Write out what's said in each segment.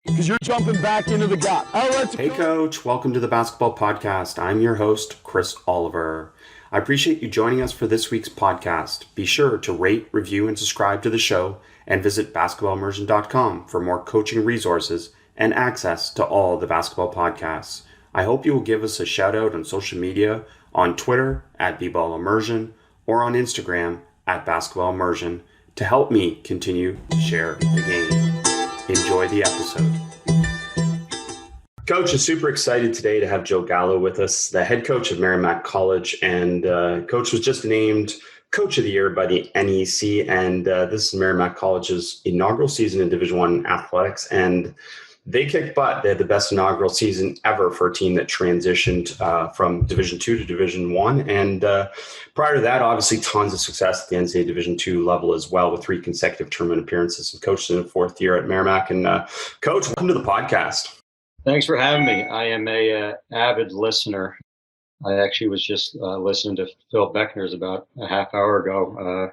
because you're jumping back into the gap. Hey coach, welcome to the Basketball Podcast. I'm your host, Chris Oliver. I appreciate you joining us for this week's podcast. Be sure to rate, review, and subscribe to the show, and visit basketballimmersion.com for more coaching resources and access to all the basketball podcasts. I hope you will give us a shout out on social media, on Twitter at @BBallImmersion, or on Instagram at @BasketballImmersion to help me continue to share the game. Enjoy the episode. Coach is super excited today to have Joe Gallo with us, the head coach of Merrimack College, and Coach was just named Coach of the Year by the NEC, and this is Merrimack College's inaugural season in Division I athletics, and they kicked butt. They had the best inaugural season ever for a team that transitioned from Division II to Division I. And prior to that, obviously, tons of success at the NCAA Division II level as well, with 3 consecutive tournament appearances and coached in the 4th year at Merrimack. And Coach, welcome to the podcast. Thanks for having me. I am a avid listener. I actually was just listening to Phil Beckner's about a half hour ago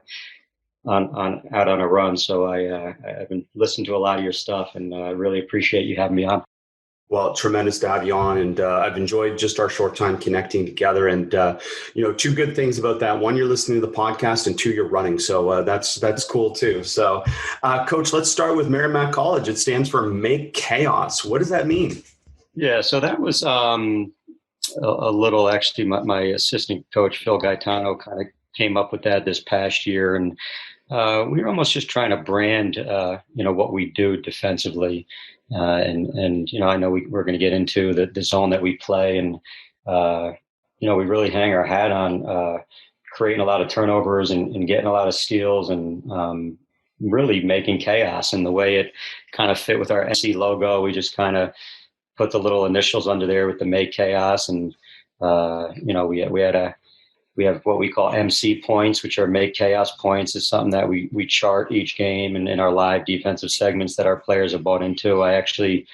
out on a run. So I've been listening to a lot of your stuff, and I really appreciate you having me on. Well, tremendous to have you on, and I've enjoyed just our short time connecting together. And 2 good things about that: 1, you're listening to the podcast, and 2, you're running. So that's cool too. So, Coach, let's start with Merrimack College. It stands for Make Chaos. What does that mean? Yeah, so that was a little. Actually, my assistant coach Phil Gaetano kind of came up with that this past year, and we were almost just trying to brand, what we do defensively. And I know we're going to get into the zone that we play, and, we really hang our hat on creating a lot of turnovers and getting a lot of steals and really making chaos. And the way it kind of fit with our NC logo, we just kind of put the little initials under there with the Make Chaos. And, we have what we call MC points, which are Make Chaos points. It's something that we chart each game and in our live defensive segments that our players have bought into. I actually,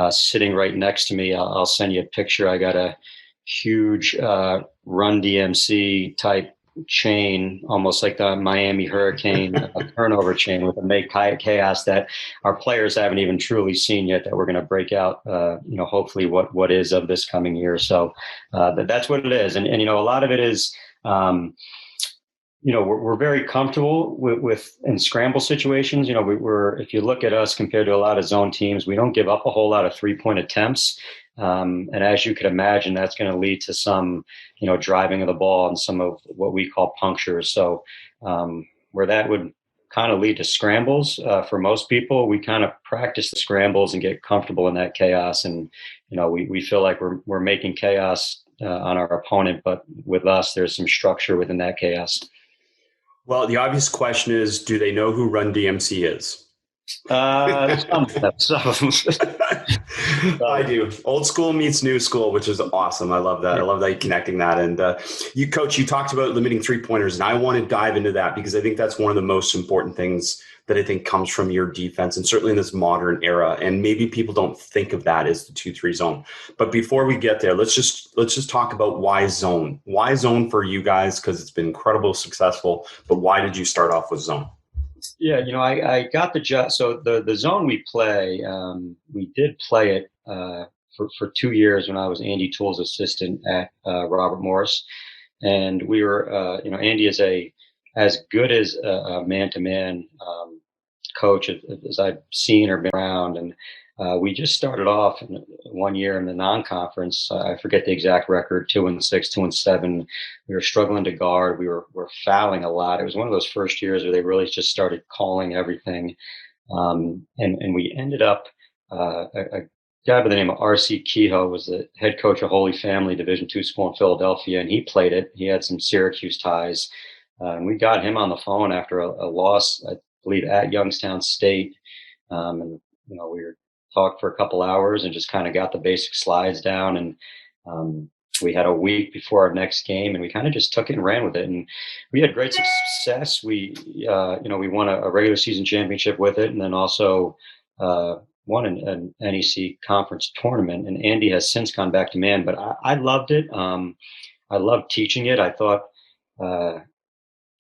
sitting right next to me, I'll send you a picture. I got a huge Run DMC type chain, almost like the Miami Hurricane turnover chain with a Make Chaos that our players haven't even truly seen yet, that we're going to break out, hopefully what is of this coming year. So that's what it is. And a lot of it is, we're very comfortable with in scramble situations. We're if you look at us compared to a lot of zone teams, we don't give up a whole lot of 3-point attempts. And as you can imagine, that's going to lead to some, driving of the ball and some of what we call punctures. So where that would kind of lead to scrambles for most people, we kind of practice the scrambles and get comfortable in that chaos. And, we feel like we're making chaos on our opponent, but with us, there's some structure within that chaos. Well, the obvious question is, do they know who Run DMC is? Some of them. I do. Old school meets new school, which is awesome. I love that. Yeah. I love that you're connecting that. And you, Coach, you talked about limiting 3-pointers, and I want to dive into that because I think that's one of the most important things that I think comes from your defense, and certainly in this modern era. And maybe people don't think of that as the 2-3 zone. But before we get there, let's just talk about why zone. Why zone for you guys? Because it's been incredibly successful. But why did you start off with zone? Yeah, I got the job. So the zone we play, we did play it for 2 years when I was Andy Toole's assistant at Robert Morris, and we were, Andy is as good as a man-to-man coach as I've seen or been around, and we just started off in 1 year in the non-conference. I forget the exact record, 2-6, 2-7. We were struggling to guard. We were fouling a lot. It was one of those first years where they really just started calling everything. And we ended up, a guy by the name of R.C. Kehoe was the head coach of Holy Family Division II school in Philadelphia, and he played it. He had some Syracuse ties. And we got him on the phone after a loss, I believe, at Youngstown State. And, we were talked for a couple hours and just kind of got the basic slides down. And we had a week before our next game, and we kind of just took it and ran with it. And we had great success. We won a regular season championship with it, and then also won an NEC conference tournament. And Andy has since gone back to man, but I loved it. I loved teaching it. I thought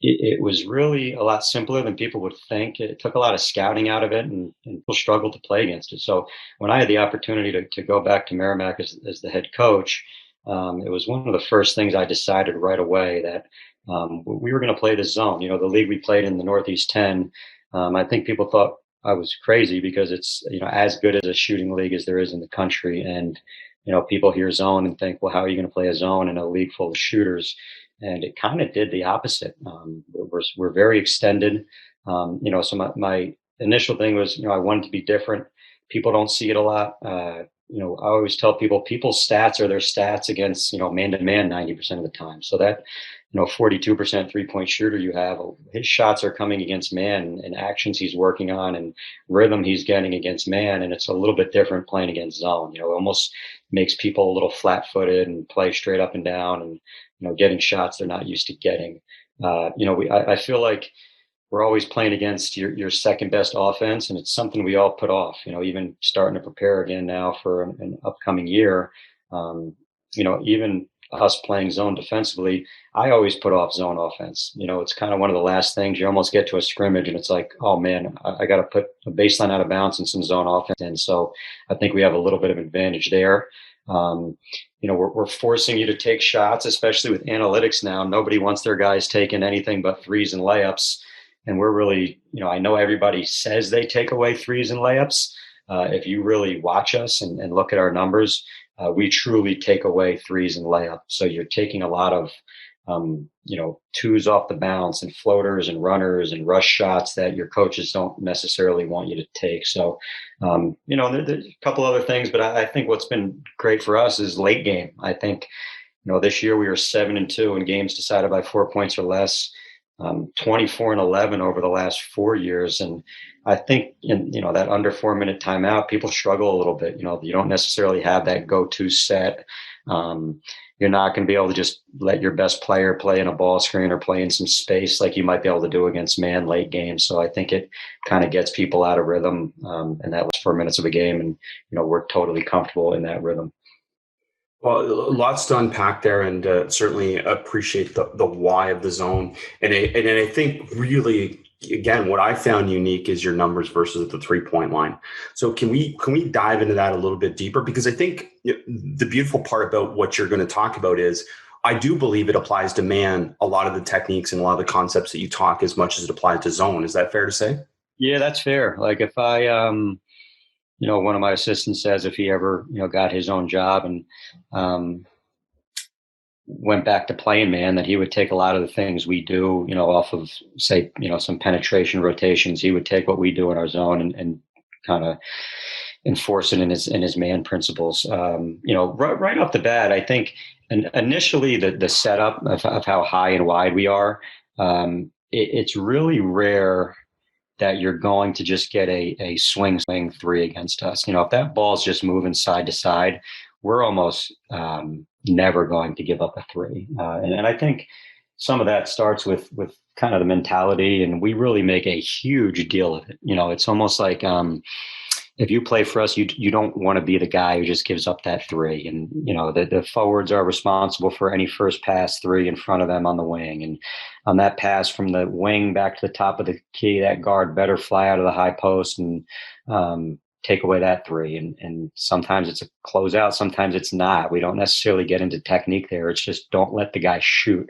it was really a lot simpler than people would think. It took a lot of scouting out of it, and people struggled to play against it. So when I had the opportunity to go back to Merrimack as the head coach, it was one of the first things I decided right away that we were going to play the zone. The league we played in, the Northeast 10, I think people thought I was crazy because it's, as good as a shooting league as there is in the country. And, people hear zone and think, well, how are you going to play a zone in a league full of shooters? And it kind of did the opposite. We're very extended. So my initial thing was, I wanted to be different. People don't see it a lot. I always tell people, people's stats are their stats against, man to man 90% of the time. So that, 42% 3-point shooter you have, his shots are coming against man, and actions he's working on and rhythm he's getting against man. And it's a little bit different playing against zone. It almost makes people a little flat footed and play straight up and down and, getting shots they're not used to getting. I feel like we're always playing against your second best offense, and it's something we all put off, even starting to prepare again now for an upcoming year. Even us playing zone defensively, I always put off zone offense. It's kind of one of the last things. You almost get to a scrimmage and it's like, oh man, I got to put a baseline out of bounds and some zone offense in. So I think we have a little bit of advantage there. We're forcing you to take shots, especially with analytics now. Nobody wants their guys taking anything but threes and layups. And we're really, I know everybody says they take away threes and layups. If you really watch us and look at our numbers, we truly take away threes and layups. So you're taking a lot of, twos off the bounce and floaters and runners and rush shots that your coaches don't necessarily want you to take. So, there's a couple other things, but I think what's been great for us is late game. I think, this year we were 7-2 in games decided by 4 points or less, 24-11 over the last 4 years. And I think in, that under 4 minute timeout, people struggle a little bit. You don't necessarily have that go-to set. You're not going to be able to just let your best player play in a ball screen or play in some space like you might be able to do against man late game. So I think it kind of gets people out of rhythm in that last 4 minutes of a game. And, we're totally comfortable in that rhythm. Well, lots to unpack there, and certainly appreciate the why of the zone. And I think really, again, what I found unique is your numbers versus the 3-point line. So can we dive into that a little bit deeper? Because I think the beautiful part about what you're going to talk about is I do believe it applies to man, a lot of the techniques and a lot of the concepts that you talk as much as it applies to zone. Is that fair to say? Yeah, that's fair. Like if I, one of my assistants says if he ever, got his own job and went back to playing man, that he would take a lot of the things we do, off of, say, some penetration rotations. He would take what we do in our zone and kind of enforce it in his man principles. Right off the bat, I think initially the setup of how high and wide we are, it's really rare that you're going to just get a swing three against us. If that ball's just moving side to side, we're almost never going to give up a three. And I think some of that starts with kind of the mentality, and we really make a huge deal of it. It's almost like if you play for us, you don't want to be the guy who just gives up that three. And, the forwards are responsible for any first pass three in front of them on the wing. And on that pass from the wing back to the top of the key, that guard better fly out of the high post and take away that three. And sometimes it's a closeout. Sometimes it's not. We don't necessarily get into technique there. It's just don't let the guy shoot.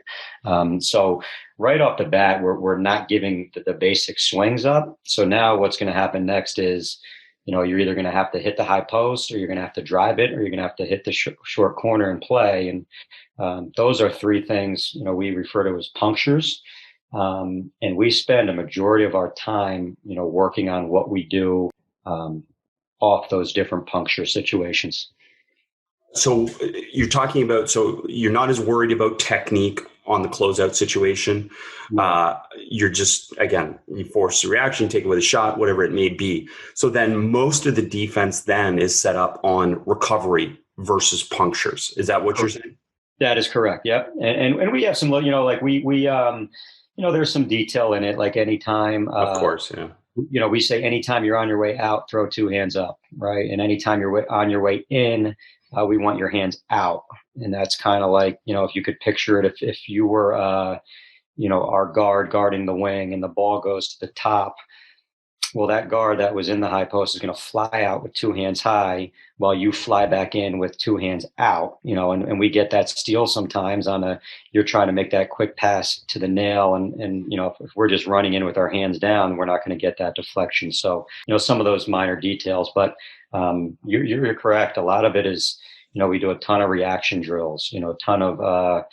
So right off the bat, we're not giving the basic swings up. So now what's going to happen next is, you're either going to have to hit the high post, or you're going to have to drive it, or you're going to have to hit the short corner and play. And those are three things, we refer to as punctures. And we spend a majority of our time, working on what we do off those different puncture situations. So you're talking about, so you're not as worried about technique on the closeout situation. You're just, again, you force the reaction, take away the shot, whatever it may be. So then most of the defense then is set up on recovery versus punctures. Is that what you're saying? That is correct. Yep. And we have some, like we there's some detail in it, like anytime. Of course. Yeah. We say anytime you're on your way out, throw two hands up, right? And anytime you're on your way in, we want your hands out. And that's kind of like, if you could picture it, if you were, our guard guarding the wing and the ball goes to the top. Well, that guard that was in the high post is going to fly out with two hands high while you fly back in with two hands out, and we get that steal sometimes you're trying to make that quick pass to the nail. And if we're just running in with our hands down, we're not going to get that deflection. So, some of those minor details, but you're correct. A lot of it is, we do a ton of reaction drills, a ton of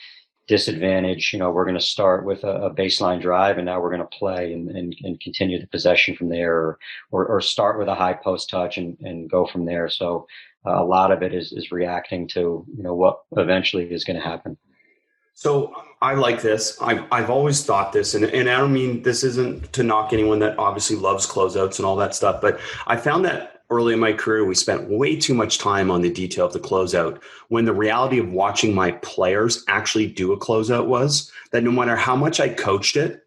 disadvantage. We're going to start with a baseline drive, and now we're going to play and continue the possession from there, or start with a high post touch and go from there. So a lot of it is reacting to what eventually is going to happen. So I like this. I've always thought this, and I don't mean this isn't to knock anyone that obviously loves closeouts and all that stuff, but I found that early in my career, we spent way too much time on the detail of the closeout, when the reality of watching my players actually do a closeout was that no matter how much I coached it,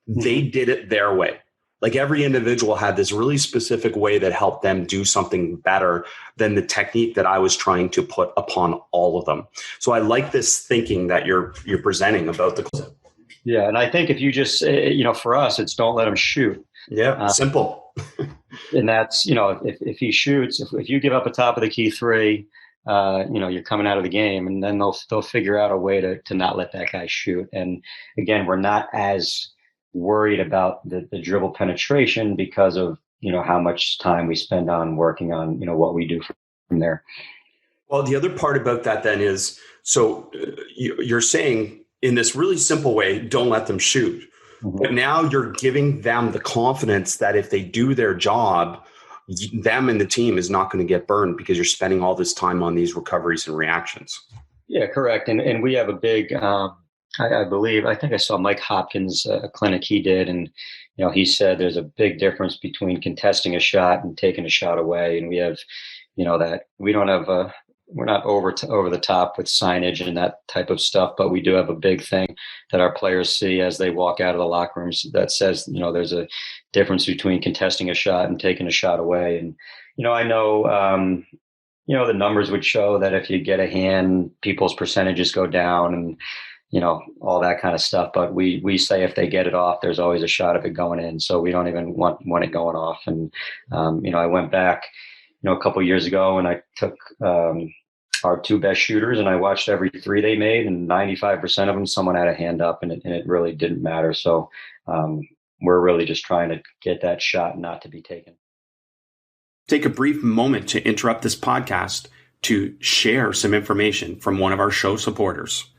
they did it their way. Like every individual had this really specific way that helped them do something better than the technique that I was trying to put upon all of them. So I like this thinking that you're presenting about the closeout. Yeah, and I think if you just, for us, it's don't let them shoot. Yeah, simple. And that's, if he shoots, if you give up a top of the key three, you're coming out of the game, and then they'll figure out a way to not let that guy shoot. And again, we're not as worried about the dribble penetration because of, how much time we spend on working on, what we do from there. Well, the other part about that then is, so you're saying in this really simple way, don't let them shoot. But now you're giving them the confidence that if they do their job, them and the team is not going to get burned because you're spending all this time on these recoveries and reactions. Yeah, correct. And we have a big, I think I saw Mike Hopkins, a clinic he did, and he said there's a big difference between contesting a shot and taking a shot away. And we have, that we don't have we're not over the top with signage and that type of stuff, but we do have a big thing that our players see as they walk out of the locker rooms that says, there's a difference between contesting a shot and taking a shot away. And, I know, the numbers would show that if you get a hand, people's percentages go down and, all that kind of stuff. But we say if they get it off, there's always a shot of it going in. So we don't even want it going off. And, I went back, a couple of years ago, and I took our two best shooters and I watched every three they made, and 95% of them, someone had a hand up, and it really didn't matter. So we're really just trying to get that shot not to be taken. Take a brief moment to interrupt this podcast to share some information from one of our show supporters.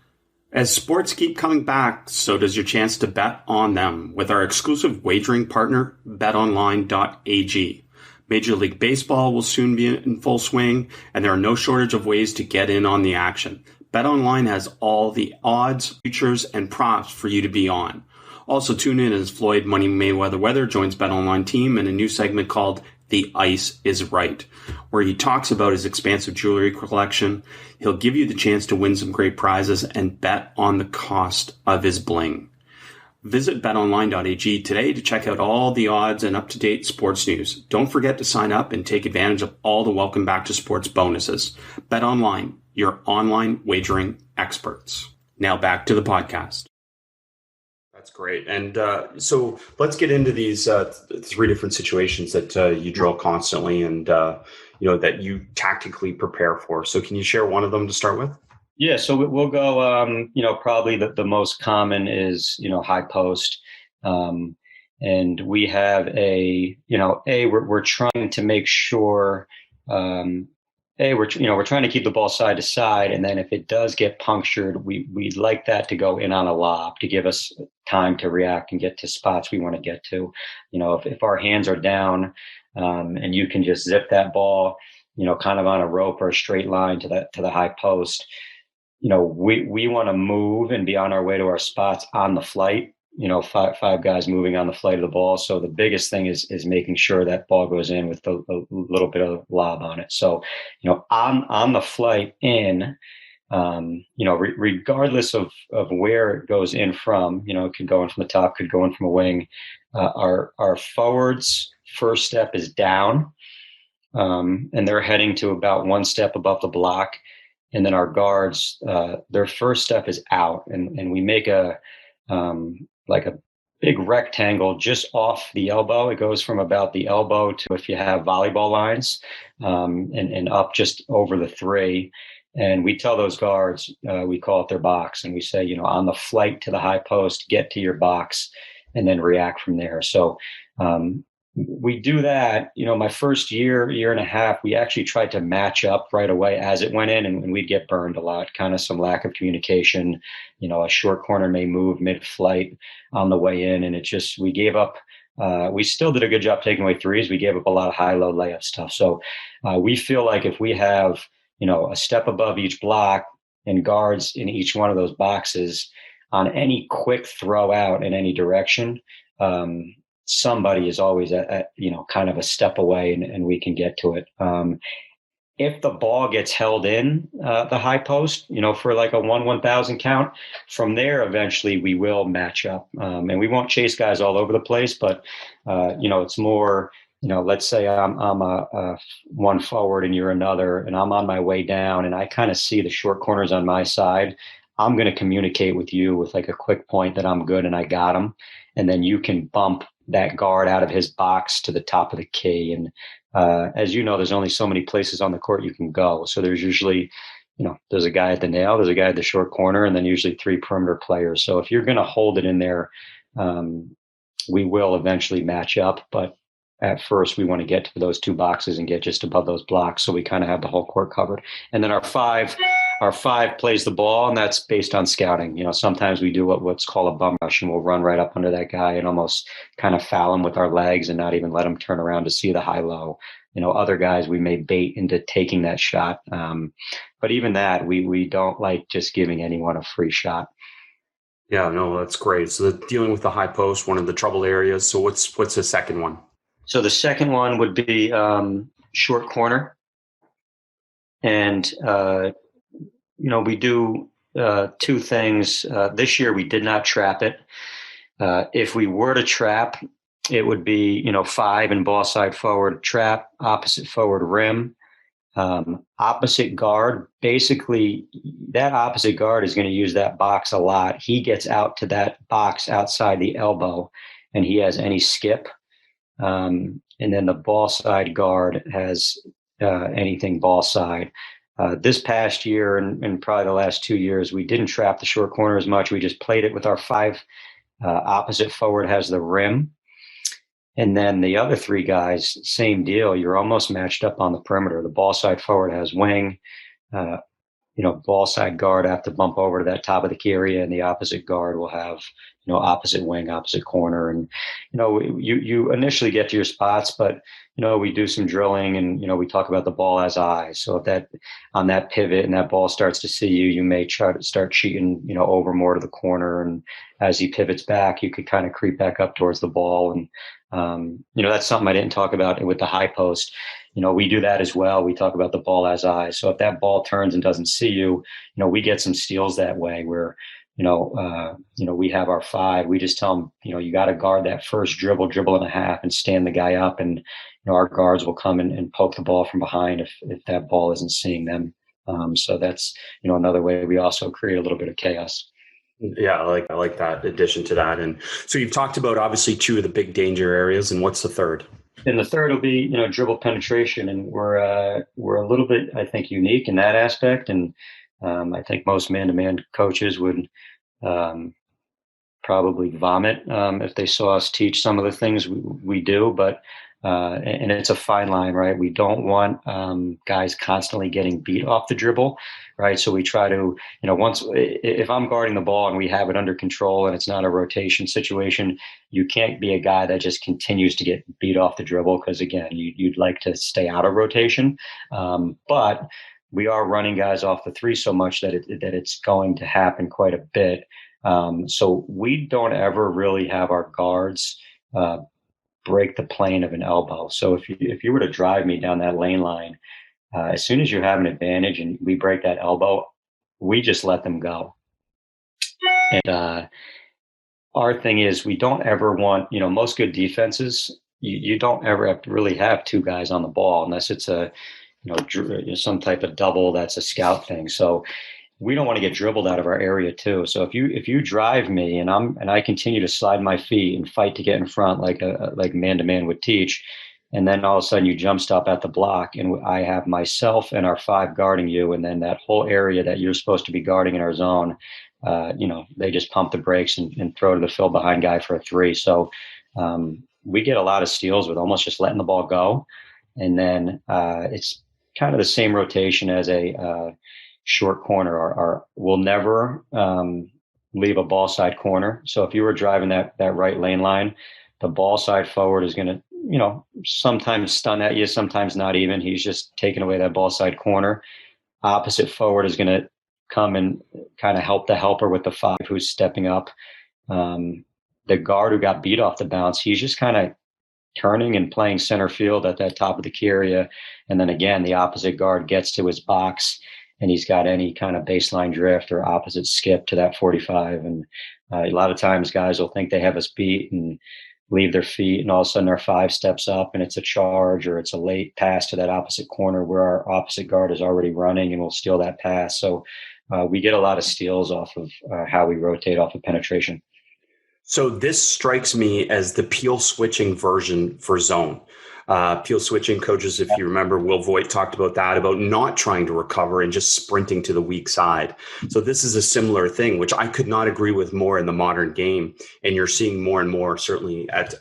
As sports keep coming back, so does your chance to bet on them with our exclusive wagering partner, betonline.ag. Major League Baseball will soon be in full swing, and there are no shortage of ways to get in on the action. BetOnline has all the odds, futures, and props for you to be on. Also tune in as Floyd Money Mayweather joins BetOnline team in a new segment called The Ice is Right, where he talks about his expansive jewelry collection. He'll give you the chance to win some great prizes and bet on the cost of his bling. Visit betonline.ag today to check out all the odds and up-to-date sports news. Don't forget to sign up and take advantage of all the welcome back to sports bonuses. BetOnline, your online wagering experts. Now back to the podcast. That's great. And so let's get into these three different situations that you drill constantly and that you tactically prepare for. So can you share one of them to start with? Yeah, so we'll go, probably the most common is, high post. And we have we're trying to make sure, we're trying to keep the ball side to side. And then if it does get punctured, we'd like that to go in on a lob to give us time to react and get to spots we want to get to. If our hands are down, and you can just zip that ball, kind of on a rope or a straight line to the high post, we want to move and be on our way to our spots on the flight, five guys moving on the flight of the ball. So the biggest thing is making sure that ball goes in with a little bit of lob on it. So, on the flight in, regardless of where it goes in from, it could go in from the top, could go in from a wing. Our forwards' first step is down, and they're heading to about one step above the block. And then our guards, their first step is out, and we make a like a big rectangle just off the elbow. It goes from about the elbow to, if you have volleyball lines, and up just over the three. And we tell those guards, we call it their box, and we say, on the flight to the high post, get to your box and then react from there. So we do that. My first year and a half, we actually tried to match up right away as it went in, and we'd get burned a lot, kind of some lack of communication. A short corner may move mid-flight on the way in, and we gave up. We still did a good job taking away threes. We gave up a lot of high-low layup stuff. So we feel like if we have, a step above each block and guards in each one of those boxes on any quick throw out in any direction, somebody is always at kind of a step away, and we can get to it. If the ball gets held in the high post, for like a 1,000 count, from there, eventually we will match up. And we won't chase guys all over the place, but, it's more, let's say I'm a one forward and you're another, and I'm on my way down and I kind of see the short corners on my side. I'm going to communicate with you with like a quick point that I'm good and I got him. And then you can bump that guard out of his box to the top of the key. And as you know, there's only so many places on the court you can go. So there's usually, there's a guy at the nail, there's a guy at the short corner, and then usually 3 perimeter players. So if you're going to hold it in there, we will eventually match up. But at first, we want to get to those 2 boxes and get just above those blocks, so we kind of have the whole court covered. And then our five plays the ball, and that's based on scouting. Sometimes we do what's called a bum rush, and we'll run right up under that guy and almost kind of foul him with our legs and not even let him turn around to see the high-low. Other guys we may bait into taking that shot. But even that, we don't like just giving anyone a free shot. Yeah, no, that's great. So dealing with the high post, one of the trouble areas. So what's the second one? So the second one would be short corner. And, we do 2 things. This year we did not trap it. If we were to trap, it would be, 5 and ball side forward trap, opposite forward rim, opposite guard. Basically, that opposite guard is going to use that box a lot. He gets out to that box outside the elbow, and he has any skip. And then the ball side guard has anything ball side. This past year and probably the last 2 years, we didn't trap the short corner as much. We just played it with our 5. Opposite forward has the rim. And then the other 3 guys, same deal. You're almost matched up on the perimeter. The ball side forward has wing. Ball side guard have to bump over to that top of the key area, and the opposite guard will have, opposite wing, opposite corner. And, you initially get to your spots, but, we do some drilling and, we talk about the ball as eyes. So if on that pivot and that ball starts to see you, you may try to start cheating, over more to the corner. And as he pivots back, you could kind of creep back up towards the ball. And, that's something I didn't talk about with the high post. We do that as well. We talk about the ball as eyes. So if that ball turns and doesn't see you, we get some steals that way where, we have our 5. We just tell them, you got to guard that first dribble and a half and stand the guy up. And, our guards will come and poke the ball from behind if that ball isn't seeing them. So that's, another way we also create a little bit of chaos. Yeah, I like that addition to that. And so you've talked about obviously 2 of the big danger areas, and what's the third? And the third will be, dribble penetration. And we're a little bit, I think, unique in that aspect. And I think most man-to-man coaches would probably vomit if they saw us teach some of the things we do. But and it's a fine line, right? We don't want guys constantly getting beat off the dribble, right? So we try to, if I'm guarding the ball and we have it under control and it's not a rotation situation, you can't be a guy that just continues to get beat off the dribble because, again, you'd like to stay out of rotation. But we are running guys off the 3 so much that it's going to happen quite a bit. So we don't ever really have our guards break the plane of an elbow. So if you were to drive me down that lane line, as soon as you have an advantage and we break that elbow, we just let them go. And our thing is we don't ever want, most good defenses, you don't ever have to really have 2 guys on the ball unless it's a, some type of double that's a scout thing. So we don't want to get dribbled out of our area too. So if you drive me and I continue to slide my feet and fight to get in front like man to man would teach, and then all of a sudden you jump stop at the block and I have myself and our 5 guarding you, and then that whole area that you're supposed to be guarding in our zone, they just pump the brakes and throw to the fill behind guy for a 3. So we get a lot of steals with almost just letting the ball go, and then it's kind of the same rotation as a short corner. We'll never leave a ball side corner. So if you were driving that right lane line, the ball side forward is going to, sometimes stun at you, sometimes not even. He's just taking away that ball side corner. Opposite forward is going to come and kind of help the helper with the 5 who's stepping up. The guard who got beat off the bounce, he's just kind of turning and playing center field at that top of the key area. And then again, the opposite guard gets to his box and he's got any kind of baseline drift or opposite skip to that 45. And a lot of times guys will think they have us beat and leave their feet, and all of a sudden our 5 steps up and it's a charge or it's a late pass to that opposite corner where our opposite guard is already running and will steal that pass. So we get a lot of steals off of how we rotate off of penetration. So this strikes me as the peel switching version for zone. Peel switching, coaches, if you remember, Will Voigt talked about that, about not trying to recover and just sprinting to the weak side. So this is a similar thing, which I could not agree with more in the modern game. And you're seeing more and more, certainly at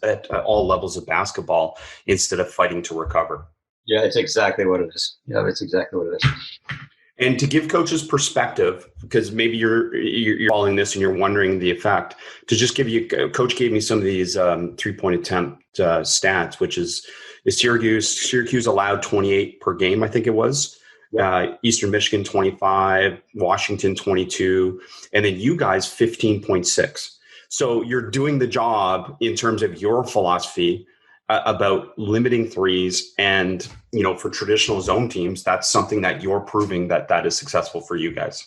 all levels of basketball, instead of fighting to recover. Yeah, it's exactly what it is. Yeah, it's exactly what it is. And to give coaches perspective, because maybe you're following this and you're wondering the effect, to just give you, coach gave me some of these 3-point attempt stats, which is Syracuse allowed 28 per game, I think it was. Eastern Michigan 25, Washington 22, and then you guys 15.6. So you're doing the job in terms of your philosophy about limiting threes, and for traditional zone teams, that's something that you're proving that is successful for you guys.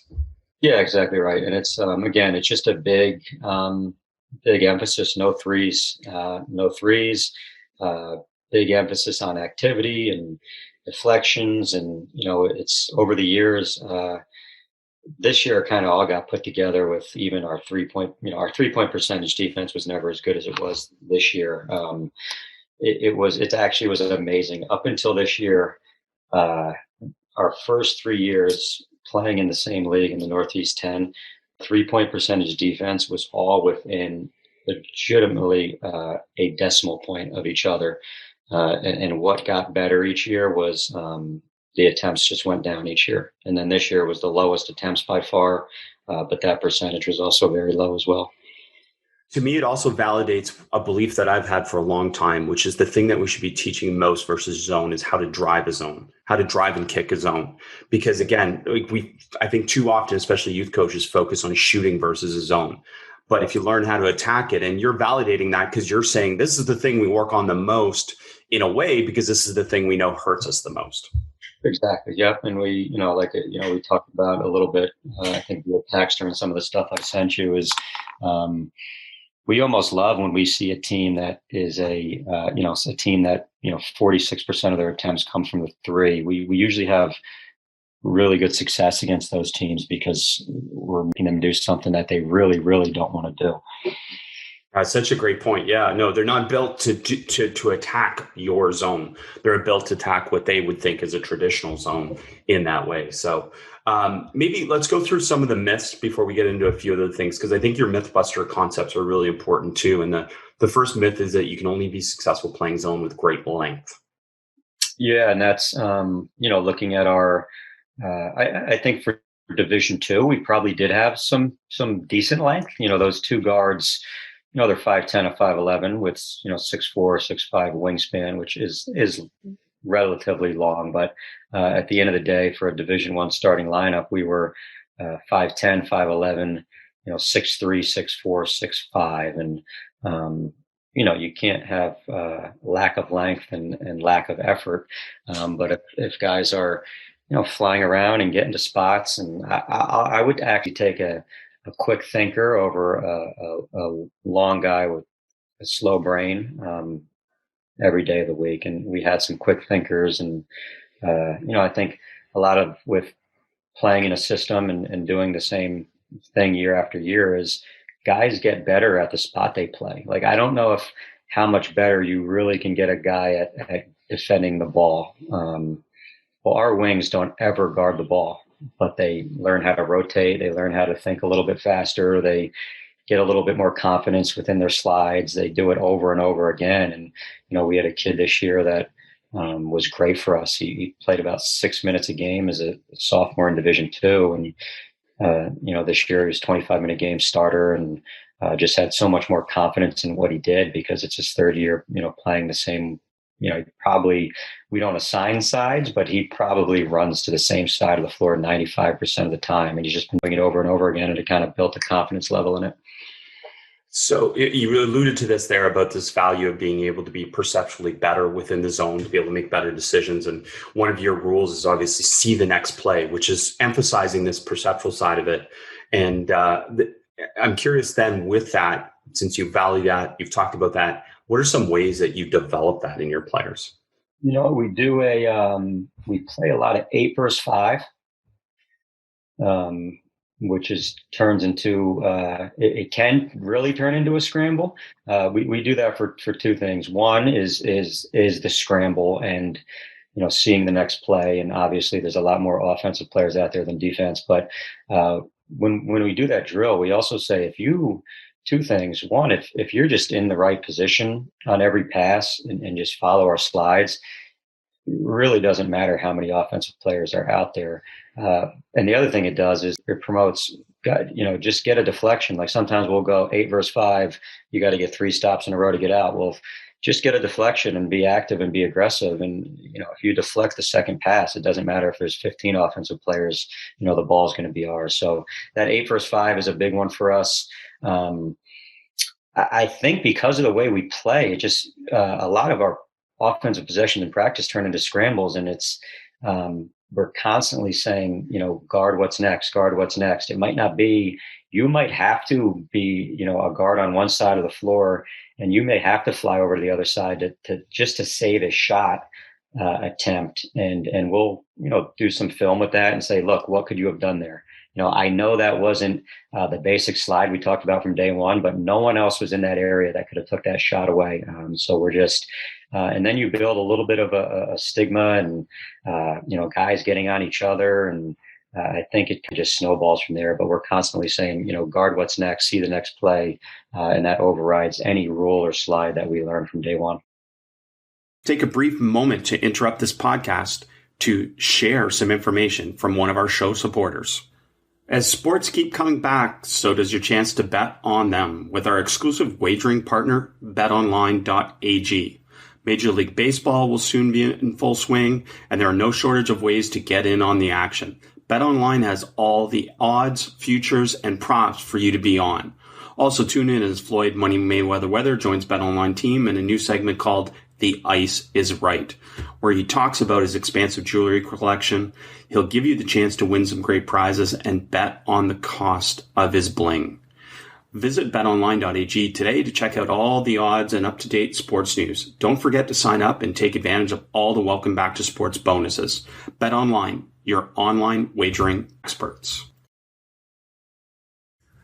Yeah, exactly right. And it's again, it's just a big emphasis. No threes, big emphasis on activity and deflections, and it's over the years. This year, kind of all got put together with even our 3-point. Our 3-point percentage defense was never as good as it was this year. It actually was amazing up until this year. Our first 3 years playing in the same league in the Northeast 10, 3-point percentage defense was all within legitimately a decimal point of each other. And what got better each year was the attempts just went down each year. And then this year was the lowest attempts by far, but that percentage was also very low as well. To me, it also validates a belief that I've had for a long time, which is the thing that we should be teaching most versus zone is how to drive a zone, how to drive and kick a zone. Because again, I think too often, especially youth coaches, focus on shooting versus a zone. But if you learn how to attack it, and you're validating that because you're saying this is the thing we work on the most in a way, because this is the thing we know hurts us the most. Exactly. Yep. And we, we talked about a little bit, I think the text and some of the stuff I sent you is, we almost love when we see a team that is a team that, 46% of their attempts come from the 3. We usually have really good success against those teams because we're making them do something that they really, really don't want to do. Such a great point. Yeah, no, they're not built to attack your zone. They're built to attack what they would think is a traditional zone in that way. So maybe let's go through some of the myths before we get into a few other things, because I think your Mythbuster concepts are really important too. And the first myth is that you can only be successful playing zone with great length. Yeah, and that's looking at our. I think for Division II, we probably did have some decent length. Those 2 guards. They're 5'10" and 5'11" with 6'4", 6'5" wingspan, which is relatively long. But at the end of the day, for a Division I starting lineup, we were 5'10", 5'11", 6'3", 6'4", 6'5", and you can't have lack of length and lack of effort. But if guys are flying around and getting to spots, and I would actually take a quick thinker over a long guy with a slow brain every day of the week. And we had some quick thinkers, and I think a lot of with playing in a system and doing the same thing year after year is guys get better at the spot they play. Like, I don't know how much better you really can get a guy at defending the ball. Well, our wings don't ever guard the ball, but they learn how to rotate. They learn how to think a little bit faster. They get a little bit more confidence within their slides. They do it over and over again. And, we had a kid this year that was great for us. He played about 6 minutes a game as a sophomore in Division II. And, this year he was 25-minute game starter and just had so much more confidence in what he did because it's his third year, playing the same. We don't assign sides, but he probably runs to the same side of the floor 95% of the time. And he's just been doing it over and over again, and it kind of built the confidence level in it. So you alluded to this there about this value of being able to be perceptually better within the zone, to be able to make better decisions. And one of your rules is obviously see the next play, which is emphasizing this perceptual side of it. And I'm curious then with that, since you value that, you've talked about that, what are some ways that you develop that in your players? We do we play a lot of 8 versus 5, which turns into, it can really turn into a scramble. We do that for 2 things. One is the scramble and, seeing the next play. And obviously there's a lot more offensive players out there than defense. But when we do that drill, we also say 2 things. One, if you're just in the right position on every pass and just follow our slides, it really doesn't matter how many offensive players are out there. And the other thing it does is it promotes, just get a deflection. Like sometimes we'll go 8 versus 5. You got to get 3 stops in a row to get out. Well, just get a deflection and be active and be aggressive. And, if you deflect the second pass, it doesn't matter if there's 15 offensive players, the ball's going to be ours. So that 8 versus 5 is a big one for us. I think because of the way we play, it just a lot of our offensive possession in practice turn into scrambles, and it's we're constantly saying, guard what's next, guard what's next. It might not be, you might have to be, a guard on one side of the floor, and you may have to fly over to the other side to save a shot attempt, and we'll do some film with that and say, look, what could you have done there? I know that wasn't the basic slide we talked about from day one, but no one else was in that area that could have took that shot away. So we're just, and then you build a little bit of a stigma and, guys getting on each other. And I think it just snowballs from there, but we're constantly saying, guard what's next, see the next play. And that overrides any rule or slide that we learned from day one. Take a brief moment to interrupt this podcast to share some information from one of our show supporters. As sports keep coming back, so does your chance to bet on them with our exclusive wagering partner, betonline.ag. Major League Baseball will soon be in full swing, and there are no shortage of ways to get in on the action. BetOnline has all the odds, futures, and props for you to be on. Also tune in as Floyd Money Mayweather joins BetOnline team in a new segment called The Ice is Right, where he talks about his expansive jewelry collection. He'll give you the chance to win some great prizes and bet on the cost of his bling. Visit betonline.ag today to check out all the odds and up-to-date sports news. Don't forget to sign up and take advantage of all the welcome back to sports bonuses. BetOnline, your online wagering experts.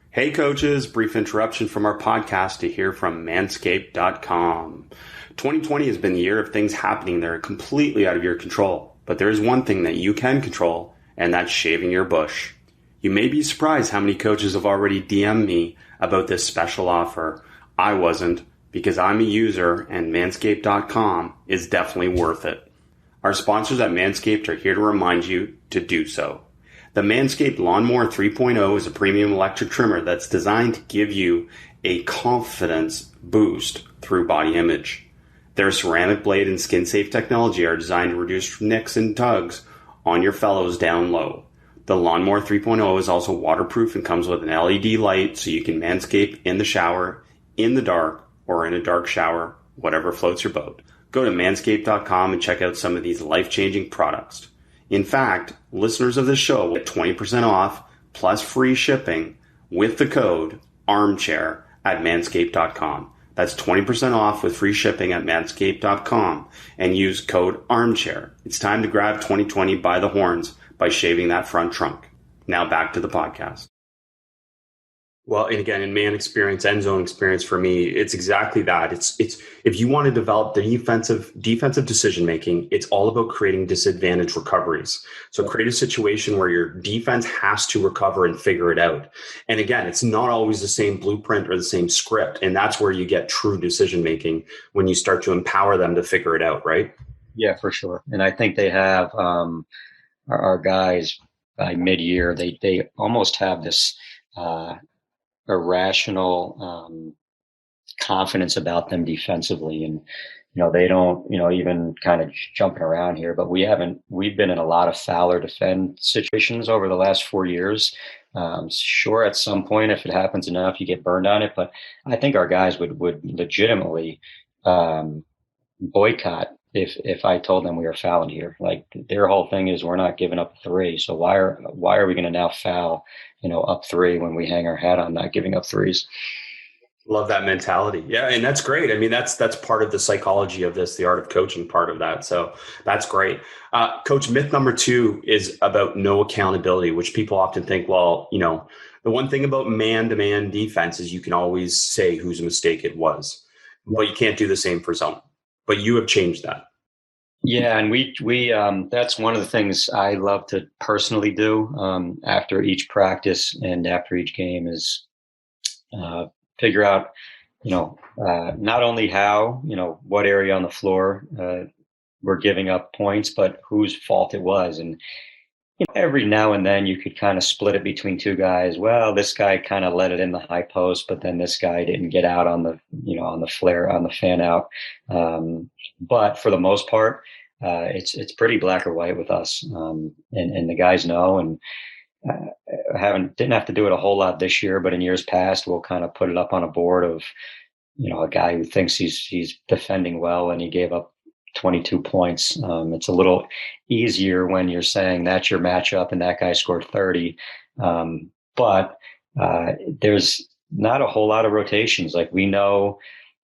Hey coaches, brief interruption from our podcast to hear from manscaped.com. 2020 has been the year of things happening that are completely out of your control. But there is one thing that you can control, and that's shaving your bush. You may be surprised how many coaches have already DM'd me about this special offer. I wasn't, because I'm a user, and manscaped.com is definitely worth it. Our sponsors at Manscaped are here to remind you to do so. The Manscaped Lawnmower 3.0 is a premium electric trimmer that's designed to give you a confidence boost through body image. Their ceramic blade and skin-safe technology are designed to reduce nicks and tugs on your fellows down low. The Lawnmower 3.0 is also waterproof and comes with an LED light so you can manscape in the shower, in the dark, or in a dark shower, whatever floats your boat. Go to manscaped.com and check out some of these life-changing products. In fact, listeners of this show will get 20% off plus free shipping with the code ARMCHAIR at manscaped.com. That's 20% off with free shipping at manscaped.com and use code ARMCHAIR. It's time to grab 2020 by the horns by shaving that front trunk. Now back to the podcast. Well, and again, in man experience, end zone experience for me, it's exactly that. It's if you want to develop the defensive decision making, it's all about creating disadvantage recoveries. So create a situation where your defense has to recover and figure it out. And again, it's not always the same blueprint or the same script, and that's where you get true decision making when you start to empower them to figure it out, right? Yeah, for sure. And I think they have our guys by mid-year. They almost have this. Irrational confidence about them defensively, and they don't even kind of jumping around here, but we've been in a lot of foul or defend situations over the last 4 years. Sure, at some point, if it happens enough, you get burned on it, but I think our guys would legitimately boycott if I told them we were fouling here. Like, their whole thing is we're not giving up three, so why are we going to now foul up three when we hang our hat on not giving up threes? Love that mentality. Yeah, and that's great. I mean, that's part of the psychology of this, the art of coaching part of that. So that's great. Coach, myth number 2 is about no accountability, which people often think, well, the one thing about man-to-man defense is you can always say whose mistake it was. Well, you can't do the same for zone. But you have changed that. Yeah, and we that's one of the things I love to personally do after each practice and after each game is figure out, not only how, what area on the floor we're giving up points, but whose fault it was. And every now and then you could kind of split it between two guys. Well, this guy kind of let it in the high post, but then this guy didn't get out on the, on the flare, on the fan out. But for the most part, it's pretty black or white with us. And the guys know, and didn't have to do it a whole lot this year, but in years past, we'll kind of put it up on a board of, a guy who thinks he's defending well and he gave up 22 points. It's a little easier when you're saying that's your matchup and that guy scored 30. But there's not a whole lot of rotations. Like, we know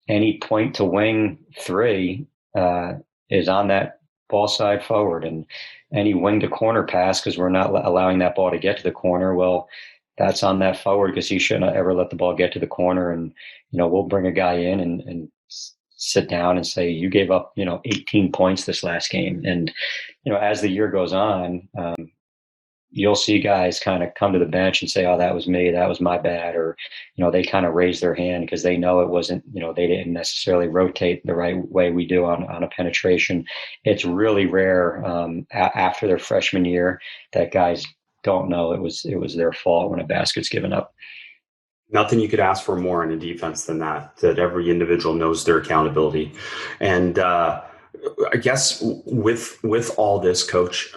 any point to wing three is on that ball side forward, and any wing to corner pass, because we're not allowing that ball to get to the corner, well, that's on that forward because he shouldn't ever let the ball get to the corner. And, we'll bring a guy in and sit down and say, you gave up, 18 points this last game. And, as the year goes on, you'll see guys kind of come to the bench and say, oh, that was me, that was my bad. Or, they kind of raise their hand because they know it wasn't, they didn't necessarily rotate the right way we do on a penetration. It's really rare after their freshman year that guys don't know it was their fault when a basket's given up. Nothing you could ask for more in a defense than that every individual knows their accountability. And I guess with all this, Coach,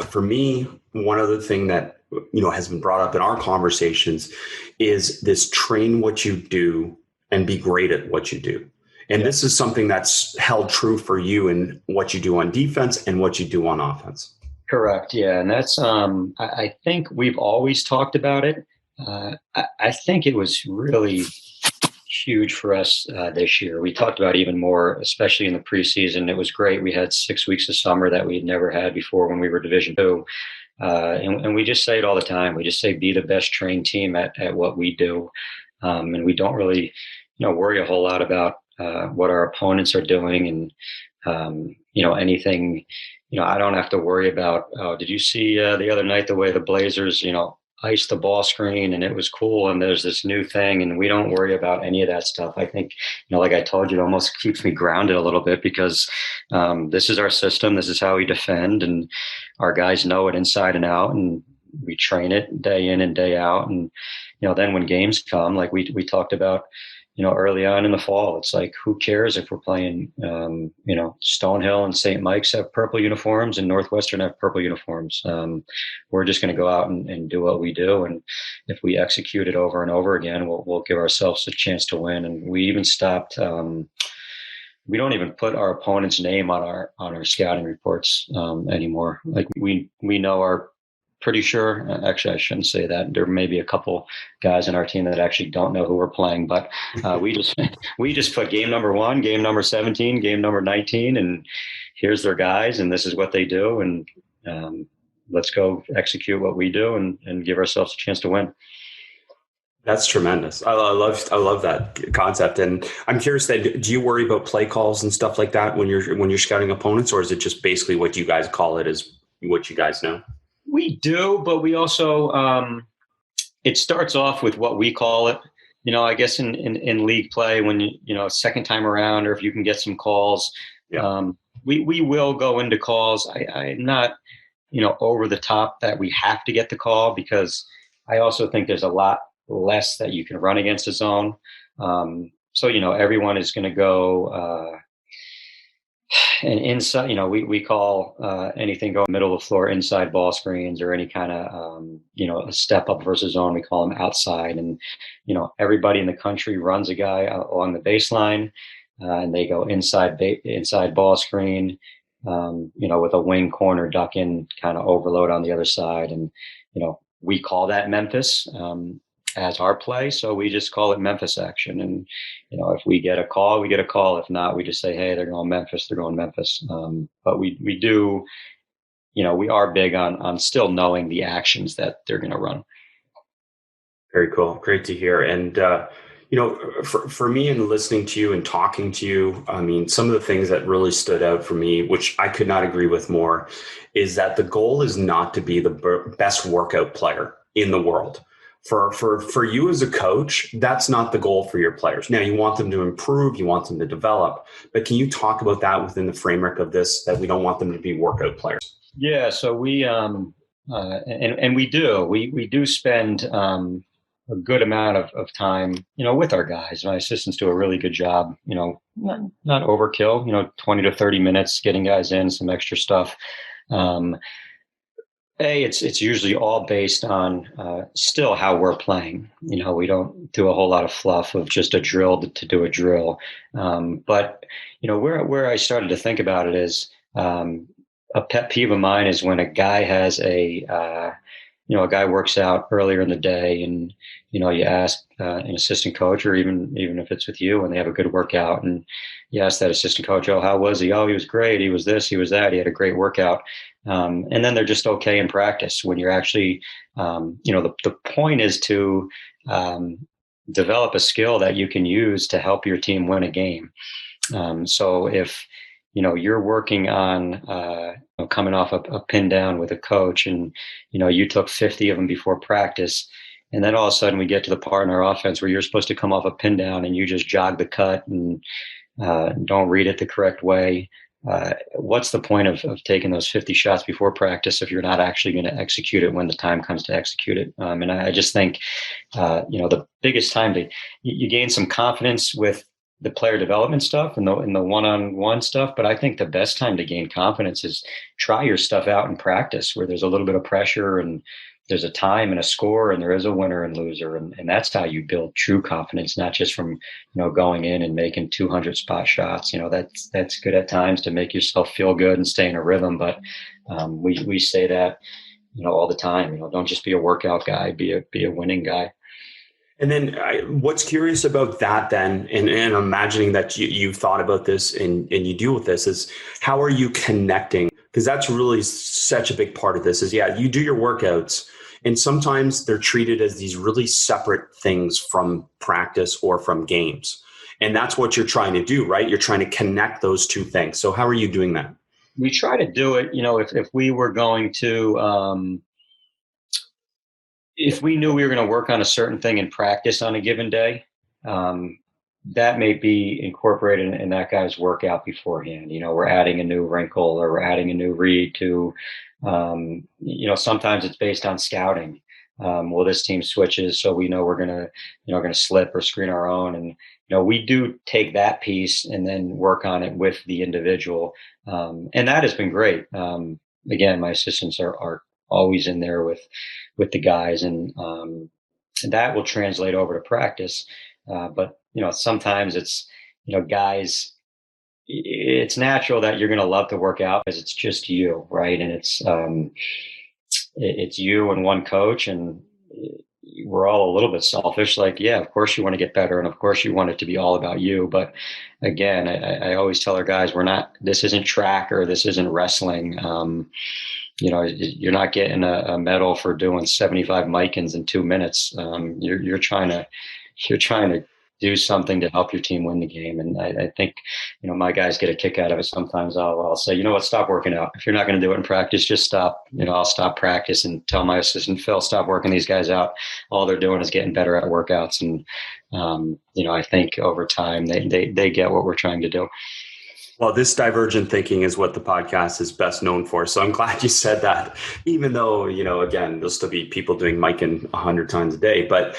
for me, one other thing that, has been brought up in our conversations is this: train what you do and be great at what you do. And this is something that's held true for you in what you do on defense and what you do on offense. Correct. Yeah. And that's, I think we've always talked about it. I think it was really huge for us this year. We talked about it even more, especially in the preseason. It was great. We had 6 weeks of summer that we had never had before when we were Division II. And we just say it all the time. We just say, be the best trained team at what we do. And we don't really, worry a whole lot about what our opponents are doing. And, anything, I don't have to worry about, oh, did you see the other night the way the Blazers, iced the ball screen and it was cool and there's this new thing, and we don't worry about any of that stuff. I think, like I told you, it almost keeps me grounded a little bit because this is our system. This is how we defend, and our guys know it inside and out, and we train it day in and day out. And, then when games come, like we talked about, early on in the fall, it's like, who cares if we're playing, Stonehill and St. Mike's have purple uniforms and Northwestern have purple uniforms. We're just going to go out and do what we do. And if we execute it over and over again, we'll give ourselves a chance to win. And we even stopped, we don't even put our opponent's name on our scouting reports anymore. Like we know our pretty sure. Actually, I shouldn't say that. There may be a couple guys in our team that actually don't know who we're playing, but we just put game number 1, game number 17, game number 19, and here's their guys, and this is what they do, and let's go execute what we do and give ourselves a chance to win. That's tremendous. I love that concept. And I'm curious that, do you worry about play calls and stuff like that when you're scouting opponents, or is it just basically what you guys call it is what you guys know? We do, but we also it starts off with what we call it. I guess in league play, when second time around, or if you can get some calls, we will go into calls. I'm not over the top that we have to get the call, because I also think there's a lot less that you can run against a zone. So everyone is going to go and inside. We call anything go middle of the floor, inside ball screens, or any kind of a step up versus zone. We call them outside, and everybody in the country runs a guy along the baseline, and they go inside ball screen, with a wing corner duck in kind of overload on the other side, and we call that Memphis as our play. So we just call it Memphis Action. And, if we get a call, we get a call. If not, we just say, hey, they're going Memphis. But we do, we are big on still knowing the actions that they're going to run. Very cool. Great to hear. And, for me, and listening to you and talking to you, I mean, some of the things that really stood out for me, which I could not agree with more, is that the goal is not to be the best workout player in the world. For you as a coach, that's not the goal for your players. Now, you want them to improve, you want them to develop, but can you talk about that within the framework of this, that we don't want them to be workout players? Yeah, so we and we do spend a good amount of time, with our guys. My assistants do a really good job, not overkill, 20 to 30 minutes getting guys in, some extra stuff. It's usually all based on still how we're playing. We don't do a whole lot of fluff of just a drill to do a drill. But where I started to think about it is a pet peeve of mine is when a guy has a guy works out earlier in the day, and you ask an assistant coach, or even if it's with you, and they have a good workout, and you ask that assistant coach, oh, how was he? Oh, he was great. He was this, he was that. He had a great workout. And then they're just okay in practice. When you're actually, the point is to develop a skill that you can use to help your team win a game. So if you're working on coming off a pin down with a coach, and you took 50 of them before practice, and then all of a sudden we get to the part in our offense where you're supposed to come off a pin down and you just jog the cut and don't read it the correct way. What's the point of taking those 50 shots before practice if you're not actually going to execute it when the time comes to execute it? And I just think, the biggest time you gain some confidence with the player development stuff and the one-on-one stuff. But I think the best time to gain confidence is try your stuff out in practice, where there's a little bit of pressure and there's a time and a score, and there is a winner and loser. And that's how you build true confidence, not just from, going in and making 200 spot shots. That's good at times to make yourself feel good and stay in a rhythm. But we say that, all the time, don't just be a workout guy, be a winning guy. And then what's curious about that then, and imagining that you've thought about this and you deal with this, is how are you connecting? Because that's really such a big part of this is, you do your workouts, and sometimes they're treated as these really separate things from practice or from games. And that's what you're trying to do, right? You're trying to connect those two things. So how are you doing that? We try to do it, if we were going to, if we knew we were going to work on a certain thing in practice on a given day, that may be incorporated in that guy's workout beforehand. We're adding a new wrinkle, or we're adding a new read to, sometimes it's based on scouting. Well, this team switches, so we know we're going to slip or screen our own. And, we do take that piece and then work on it with the individual. And that has been great. Again, my assistants are always in there with the guys, and that will translate over to practice. But sometimes it's, guys, it's natural that you're going to love to work out because it's just you, right? And it's it's you and one coach, and we're all a little bit selfish. Like, yeah, of course you want to get better, and of course you want it to be all about you. But again, I always tell our guys, this isn't track or this isn't wrestling. You're not getting a medal for doing 75 Micans in 2 minutes. You're trying to do something to help your team win the game. And I think, my guys get a kick out of it. Sometimes I'll say, you know what, stop working out. If you're not going to do it in practice, just stop. I'll stop practice and tell my assistant, Phil, stop working these guys out. All they're doing is getting better at workouts. And, I think over time they get what we're trying to do. Well, this divergent thinking is what the podcast is best known for. So I'm glad you said that, even though, again, there'll still be people doing Micing 100 times a day. But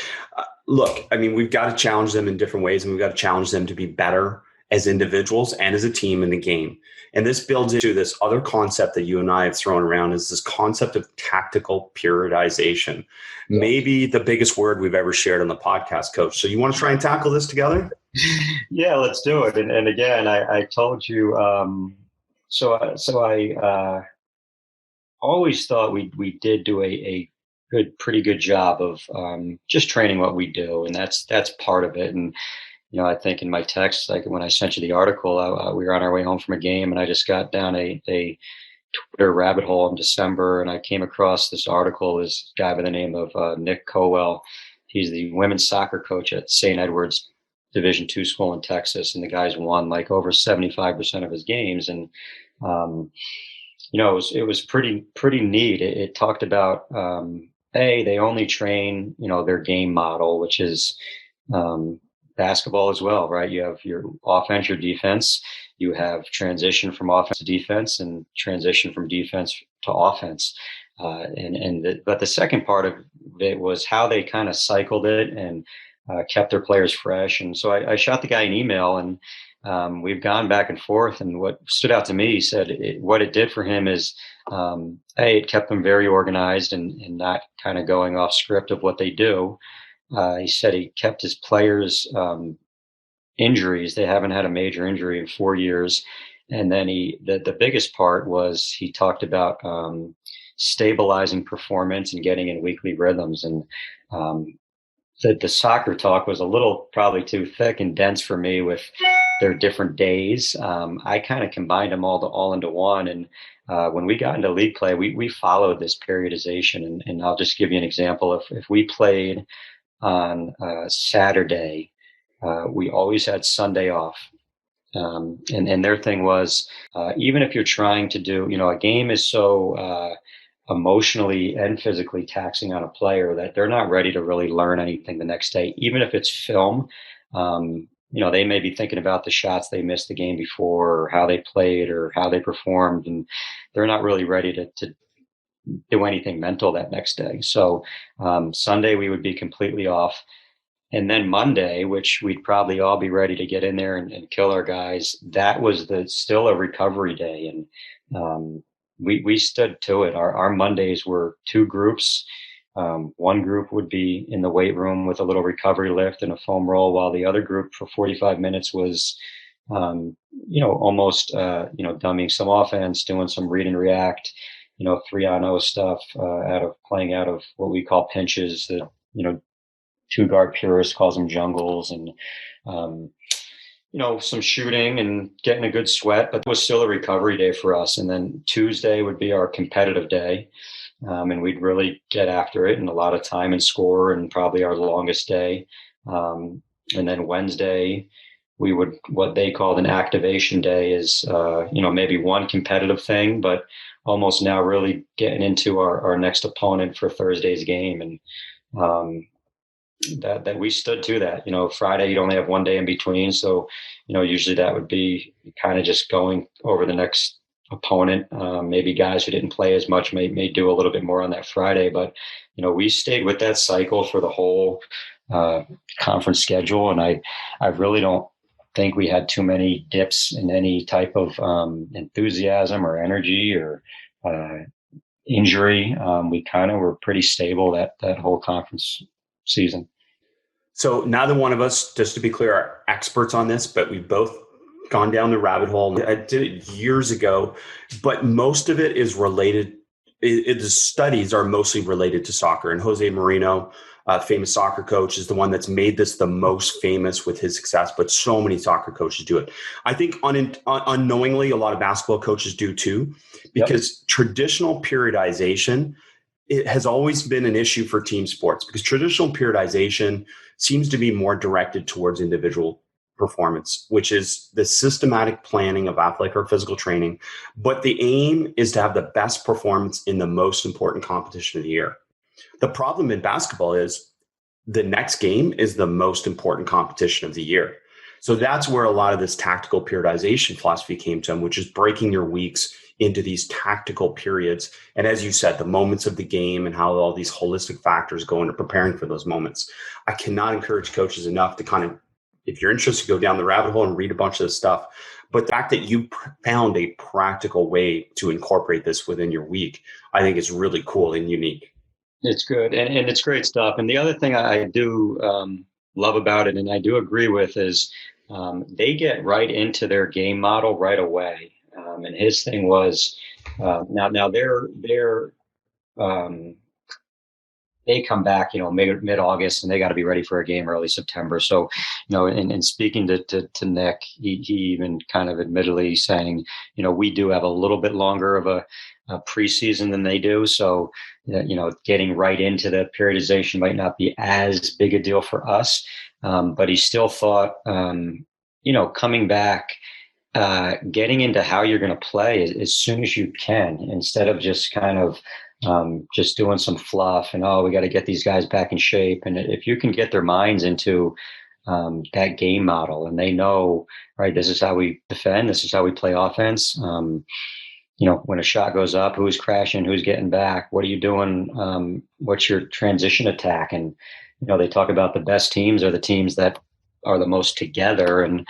look, I mean, we've got to challenge them in different ways, and we've got to challenge them to be better as individuals and as a team in the game. And this builds into this other concept that you and I have thrown around, is this concept of tactical periodization. Maybe the biggest word we've ever shared on the podcast, Coach. So you want to try and tackle this together? Yeah, let's do it. And again, I told you, so I always thought we did do a pretty good job of just training what we do. And that's part of it. And, I think in my text, like when I sent you the article, we were on our way home from a game, and I just got down a Twitter rabbit hole in December, and I came across this article, this guy by the name of Nick Cowell. He's the women's soccer coach at St. Edward's Division II school in Texas, and the guy's won like over 75% of his games. And it was pretty neat. It talked about they only train their game model, which is basketball as well, right? You have your offense, your defense. You have transition from offense to defense, and transition from defense to offense. But the second part of it was how they kind of cycled it and kept their players fresh. And so I shot the guy an email, and we've gone back and forth. And what stood out to me, he said what it did for him is, it kept them very organized and not kind of going off script of what they do. He said he kept his players' injuries. They haven't had a major injury in 4 years. And then the biggest part was he talked about stabilizing performance and getting in weekly rhythms. And the soccer talk was a little probably too thick and dense for me with their different days. I kind of combined them all into one. And when we got into league play, we followed this periodization. And I'll just give you an example. If we played on Saturday, we always had Sunday off. And their thing was, even if you're trying to do, a game is so emotionally and physically taxing on a player that they're not ready to really learn anything the next day, even if it's film. They may be thinking about the shots they missed the game before, or how they played, or how they performed, and they're not really ready to do anything mental that next day. So Sunday we would be completely off. And then Monday, which we'd probably all be ready to get in there and kill our guys, that was still a recovery day. And we stood to it. Our Mondays were two groups. One group would be in the weight room with a little recovery lift and a foam roll, while the other group for 45 minutes was, almost, dumbing some offense, doing some read and react, 3-on-0 stuff, playing out of what we call pinches, that, two guard purist calls them jungles, and, some shooting and getting a good sweat, but it was still a recovery day for us. And then Tuesday would be our competitive day. And we'd really get after it, and a lot of time and score, and probably our longest day. And then Wednesday, we would, what they called an activation day, is, maybe one competitive thing, but almost now really getting into our next opponent for Thursday's game. And that we stood to that. Friday, you'd only have one day in between. So, usually that would be kind of just going over the next opponent. Maybe guys who didn't play as much may do a little bit more on that Friday, but we stayed with that cycle for the whole conference schedule, and I really don't think we had too many dips in any type of enthusiasm or energy or injury. We kind of were pretty stable that whole conference season. So neither one of us, just to be clear, are experts on this, but we've both gone down the rabbit hole. I did it years ago, but most of it is related the studies are mostly related to soccer. And Jose Marino, famous soccer coach, is the one that's made this the most famous with his success, but so many soccer coaches do it. I think unknowingly, a lot of basketball coaches do too, because traditional periodization, it has always been an issue for team sports, because traditional periodization seems to be more directed towards individual performance, which is the systematic planning of athletic or physical training. But the aim is to have the best performance in the most important competition of the year. The problem in basketball is the next game is the most important competition of the year. So that's where a lot of this tactical periodization philosophy came to, which is breaking your weeks into these tactical periods. And as you said, the moments of the game and how all these holistic factors go into preparing for those moments. I cannot encourage coaches enough to kind of, if you're interested, go down the rabbit hole and read a bunch of this stuff. But the fact that you found a practical way to incorporate this within your week, I think is really cool and unique. It's good. And it's great stuff. And the other thing I do love about it, and I do agree with, is they get right into their game model right away. And his thing was, now they come back, mid-August, and they got to be ready for a game early September. So, in speaking to Nick, he even kind of admittedly saying, we do have a little bit longer of a preseason than they do. So, getting right into the periodization might not be as big a deal for us. But he still thought, coming back, getting into how you're going to play as soon as you can, instead of just kind of just doing some fluff and, we got to get these guys back in shape. And if you can get their minds into that game model, and they know, right, this is how we defend, this is how we play offense. When a shot goes up, who's crashing, who's getting back, what are you doing? What's your transition attack? And, they talk about the best teams are the teams that are the most together. And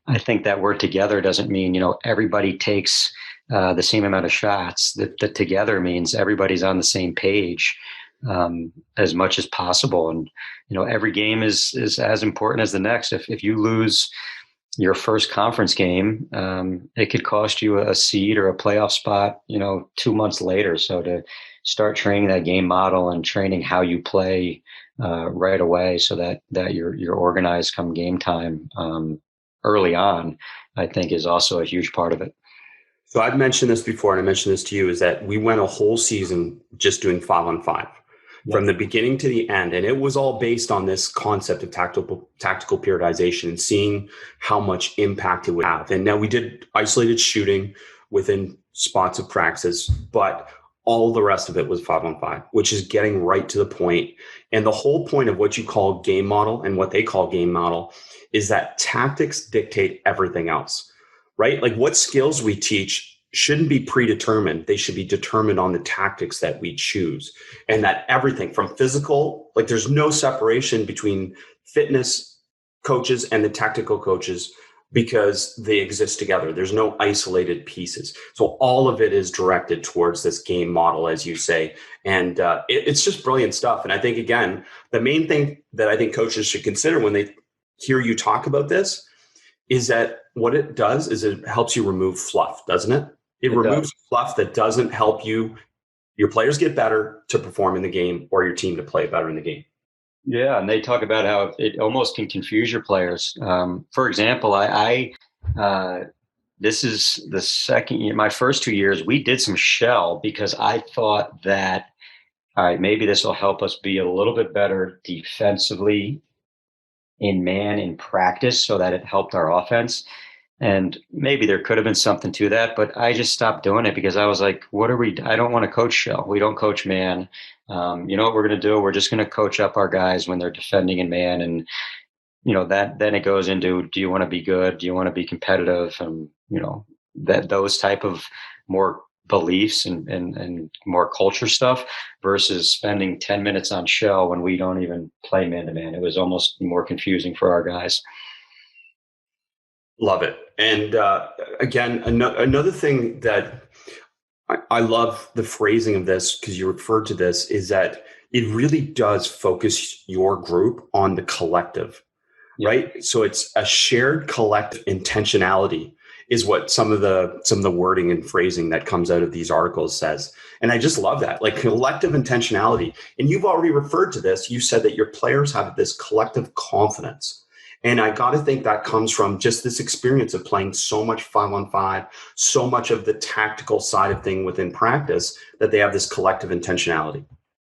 I think that word together doesn't mean, everybody takes the same amount of shots. That together means everybody's on the same page as much as possible. And, every game is as important as the next. If you lose your first conference game, it could cost you a seed or a playoff spot, 2 months later. So to start training that game model and training how you play right away, so that you're organized come game time early on, I think is also a huge part of it. So I've mentioned this before, and I mentioned this to you, is that we went a whole season just doing 5-on-5 from the beginning to the end. And it was all based on this concept of tactical periodization and seeing how much impact it would have. And now we did isolated shooting within spots of practices, but all the rest of it was 5-on-5, which is getting right to the point. And the whole point of what you call game model and what they call game model is that tactics dictate everything else, right? Like what skills we teach shouldn't be predetermined. They should be determined on the tactics that we choose. And that everything from physical, like there's no separation between fitness coaches and the tactical coaches because they exist together. There's no isolated pieces. So all of it is directed towards this game model, as you say. And it's just brilliant stuff. And I think, again, the main thing that I think coaches should consider when they hear you talk about this is that what it does is it helps you remove fluff, doesn't it? It removes fluff that doesn't help your players get better to perform in the game or your team to play better in the game. Yeah, and they talk about how it almost can confuse your players. For example, this is the second year, my first 2 years, we did some shell because I thought that, all right, maybe this will help us be a little bit better defensively in practice so that it helped our offense. And maybe there could have been something to that, but I just stopped doing it because I was like, I don't want to coach shell. We don't coach man. You know what we're going to do? We're just going to coach up our guys when they're defending in man. And, then it goes into, do you want to be good? Do you want to be competitive? And, those type of more beliefs and more culture stuff versus spending 10 minutes on shell when we don't even play man to man. It was almost more confusing for our guys. Love it. And again, another thing that I love the phrasing of this, because you referred to this, is that it really does focus your group on the collective, right? So it's a shared collective intentionality. is what some of the wording and phrasing that comes out of these articles says. And I just love that, like collective intentionality. And you've already referred to this. You said that your players have this collective confidence. And I got to think that comes from just this experience of playing so much 5-on-5, so much of the tactical side of thing within practice, that they have this collective intentionality.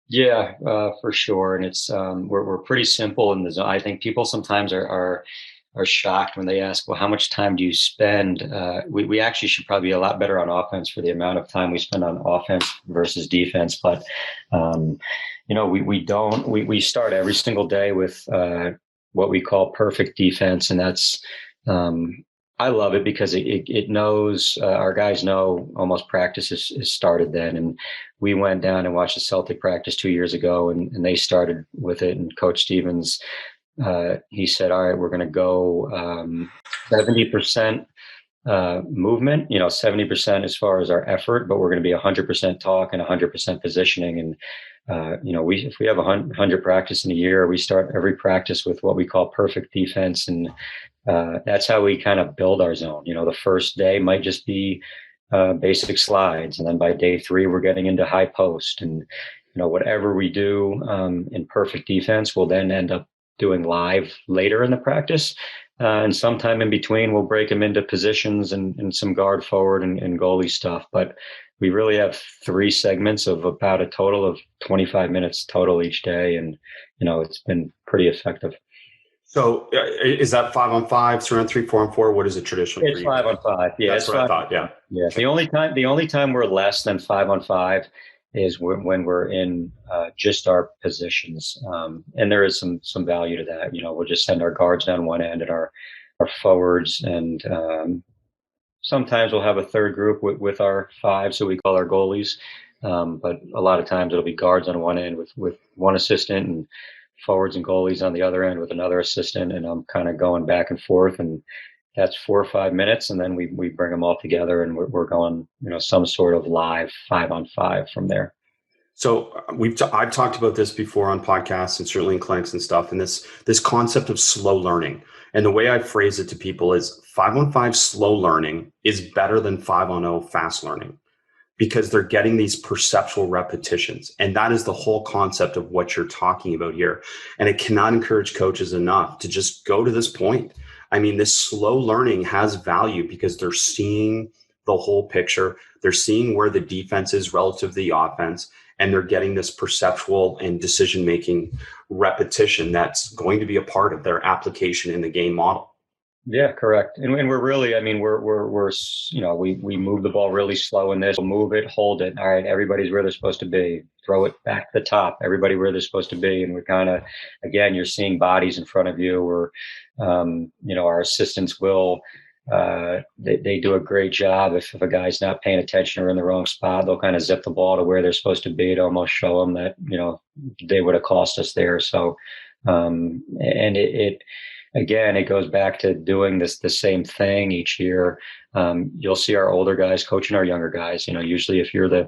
Yeah, for sure. And it's we're pretty simple in the zone. I think people sometimes are shocked when they ask, well, how much time do you spend? We actually should probably be a lot better on offense for the amount of time we spend on offense versus defense. But, we start every single day with what we call perfect defense. And that's, I love it because it knows, our guys know almost practice is started then. And we went down and watched the Celtic practice 2 years ago and they started with it. And Coach Stevens, he said, all right, we're going to go 70% movement, 70% as far as our effort, but we're going to be 100% talk and 100% positioning. And, if we have 100 practice in a year, we start every practice with what we call perfect defense. And that's how we kind of build our zone. The first day might just be basic slides. And then by day 3, we're getting into high post. And, whatever we do in perfect defense, we'll then end up doing live later in the practice. And sometime in between, we'll break them into positions and some guard forward and goalie stuff. But we really have 3 segments of about a total of 25 minutes total each day. And, it's been pretty effective. So is that 5-on-5, 3-on-3, 4-on-4? What is it traditionally? It's 5-on-5. Yeah, that's what I thought. Yeah. Yeah. The only time we're less than 5-on-5 is when we're in just our positions. And there is some value to that. We'll just send our guards down one end and our forwards. And sometimes we'll have a third group with our 5, so we call our goalies. But a lot of times it'll be guards on one end with one assistant and forwards and goalies on the other end with another assistant. And I'm kind of going back and forth. And that's 4 or 5 minutes, and then we bring them all together, and we're going, some sort of live 5-on-5 from there. So I've talked about this before on podcasts and certainly in clinics and stuff, and this concept of slow learning. And the way I phrase it to people is 5-on-5 slow learning is better than 5-on-0 fast learning, because they're getting these perceptual repetitions. And that is the whole concept of what you're talking about here. And I cannot encourage coaches enough to just go to this point. I mean, this slow learning has value because they're seeing the whole picture. They're seeing where the defense is relative to the offense, and they're getting this perceptual and decision-making repetition that's going to be a part of their application in the game model. Yeah, correct. And we're really, we move the ball really slow in this. We'll move it, hold it. All right, everybody's where they're supposed to be. Throw it back to the top. Everybody where they're supposed to be. And we're kind of, again, you're seeing bodies in front of you, or, our assistants will, they do a great job. If a guy's not paying attention or in the wrong spot, they'll kind of zip the ball to where they're supposed to be to almost show them that, they would have cost us there. So, and again, it goes back to doing the same thing each year. You'll see our older guys coaching our younger guys. Usually if you're the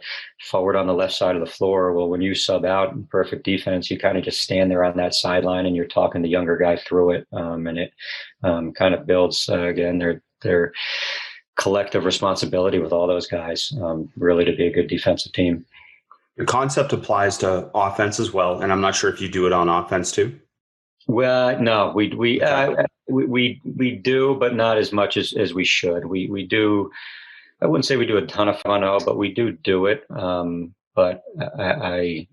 forward on the left side of the floor, well, when you sub out in perfect defense, you kind of just stand there on that sideline and you're talking the younger guy through it. And it kind of builds, again, their collective responsibility with all those guys, really to be a good defensive team. The concept applies to offense as well. And I'm not sure if you do it on offense too. Well, no, we do, but not as much as we should. We do. I wouldn't say we do a ton of 5-on-0, but we do it. But I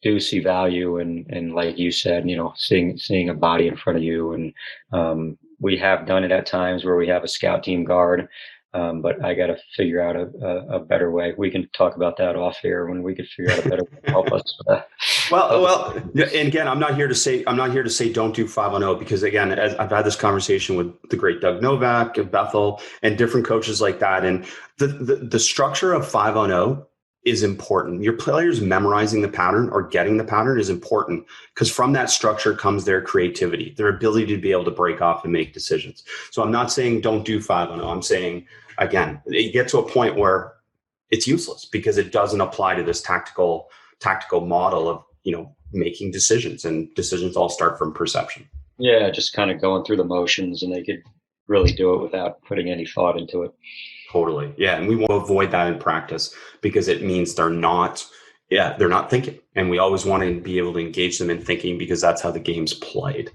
do see value in, like you said, seeing a body in front of you, and we have done it at times where we have a scout team guard. But I got to figure out a better way. We can talk about that off air when we can figure out a better way to help us. Well, and again, I'm not here to say don't do 5-on-0, because again, as I've had this conversation with the great Doug Novak and Bethel and different coaches like that. And the structure of 5-on-0 is important. Your players memorizing the pattern or getting the pattern is important, because from that structure comes their creativity, their ability to be able to break off and make decisions. So I'm not saying don't do 5-on-0. I'm saying, again, you get to a point where it's useless because it doesn't apply to this tactical model of, making decisions, and decisions all start from perception. Yeah, just kind of going through the motions, and they could really do it without putting any thought into it. Totally. Yeah. And we want to avoid that in practice because it means they're not thinking. And we always want to be able to engage them in thinking because that's how the game's played.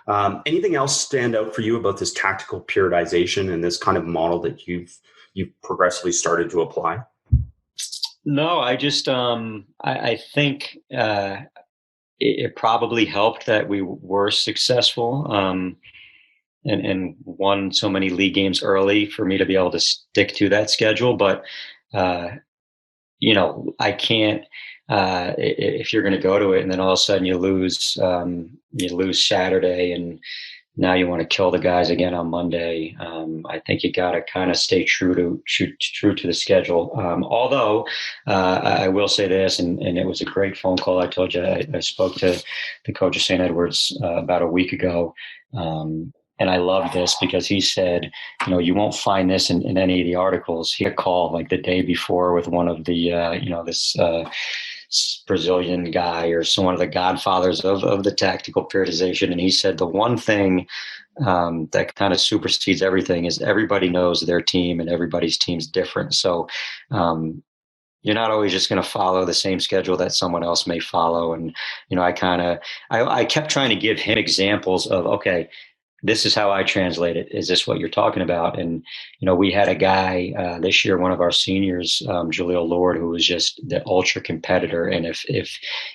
Anything else stand out for you about this tactical periodization and this kind of model that you've progressively started to apply? No, I just, I think it probably helped that we were successful. And won so many league games early for me to be able to stick to that schedule. But, I can't, if you're going to go to it and then all of a sudden you lose Saturday and now you want to kill the guys again on Monday. I think you got to kind of stay true to the schedule. Although I will say this, and it was a great phone call. I told you I spoke to the coach of St. Edward's about a week ago. And I love this because he said, you won't find this in any of the articles. He had called like the day before with one of the, this Brazilian guy or one of the godfathers of the tactical periodization. And he said the one thing that kind of supersedes everything is everybody knows their team and everybody's team's different. So you're not always just going to follow the same schedule that someone else may follow. And, I kept trying to give him examples of, okay, this is how I translate it. Is this what you're talking about? And, we had a guy this year, one of our seniors, Jaleel Lord, who was just the ultra competitor. And if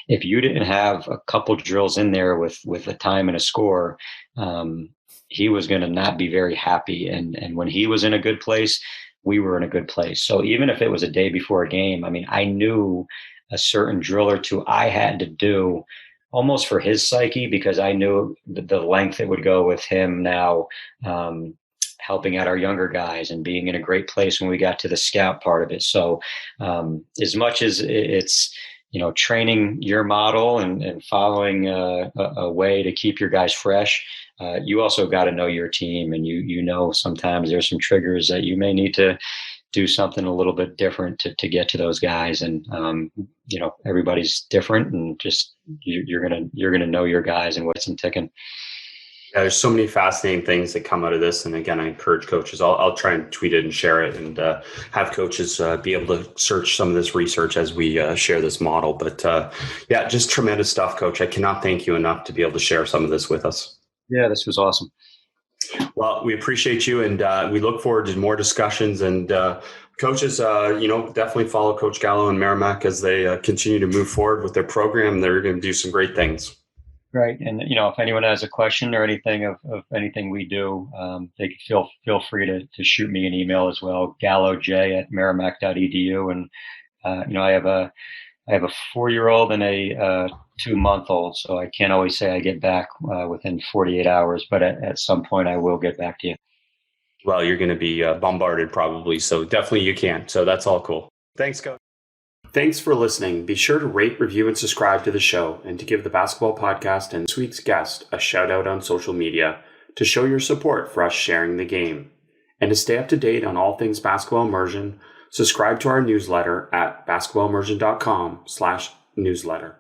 you didn't have a couple drills in there with a time and a score, he was going to not be very happy. And when he was in a good place, we were in a good place. So even if it was a day before a game, I knew a certain drill or two I had to do almost for his psyche, because I knew the length it would go with him now helping out our younger guys and being in a great place when we got to the scout part of it. So as much as it's, training your model and following a way to keep your guys fresh, you also got to know your team. And sometimes there's some triggers that you may need to do something a little bit different to get to those guys. And, everybody's different, and just, you're going to know your guys and what's ticking. Yeah, there's so many fascinating things that come out of this. And again, I encourage coaches, I'll try and tweet it and share it and have coaches be able to search some of this research as we share this model. But just tremendous stuff, Coach. I cannot thank you enough to be able to share some of this with us. Yeah, this was awesome. Well, we appreciate you, and we look forward to more discussions. And coaches, definitely follow Coach Gallo and Merrimack as they continue to move forward with their program. They're going to do some great things. Right. And, if anyone has a question or anything of anything we do, they can feel free to shoot me an email as well, galloj@merrimack.edu. And, I have a 4-year-old and a 2-month-old, so I can't always say I get back within 48 hours, but at some point I will get back to you. Well, you're going to be bombarded probably, so definitely you can. So that's all cool. Thanks, Coach. Thanks for listening. Be sure to rate, review, and subscribe to the show, and to give the Basketball Podcast and this week's guest a shout out on social media to show your support for us sharing the game. And to stay up to date on all things Basketball Immersion, subscribe to our newsletter at basketballimmersion.com/newsletter.